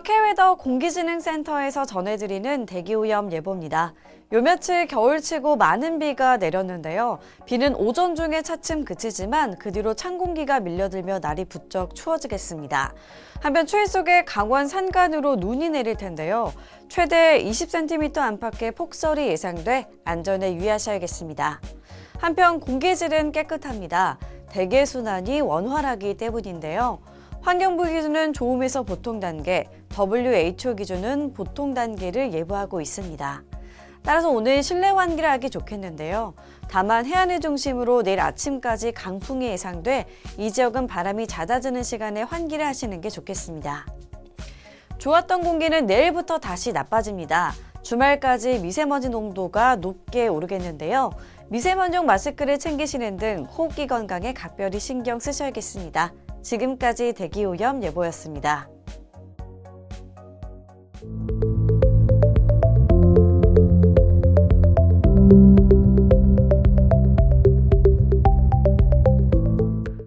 케이웨더 공기지능센터에서 전해드리는 대기오염예보입니다. 요 며칠 겨울치고 많은 비가 내렸는데요. 비는 오전 중에 차츰 그치지만 그 뒤로 찬 공기가 밀려들며 날이 부쩍 추워지겠습니다. 한편 추위 속에 강원산간으로 눈이 내릴 텐데요. 최대 20cm 안팎의 폭설이 예상돼 안전에 유의하셔야겠습니다. 한편 공기질은 깨끗합니다. 대기순환이 원활하기 때문인데요. 환경부 기준은 좋음에서 보통 단계, WHO 기준은 보통 단계를 예보하고 있습니다. 따라서 오늘 실내 환기를 하기 좋겠는데요. 다만 해안을 중심으로 내일 아침까지 강풍이 예상돼 이 지역은 바람이 잦아드는 시간에 환기를 하시는 게 좋겠습니다. 좋았던 공기는 내일부터 다시 나빠집니다. 주말까지 미세먼지 농도가 높게 오르겠는데요. 미세먼지용 마스크를 챙기시는 등 호흡기 건강에 각별히 신경 쓰셔야겠습니다. 지금까지 대기오염 예보였습니다.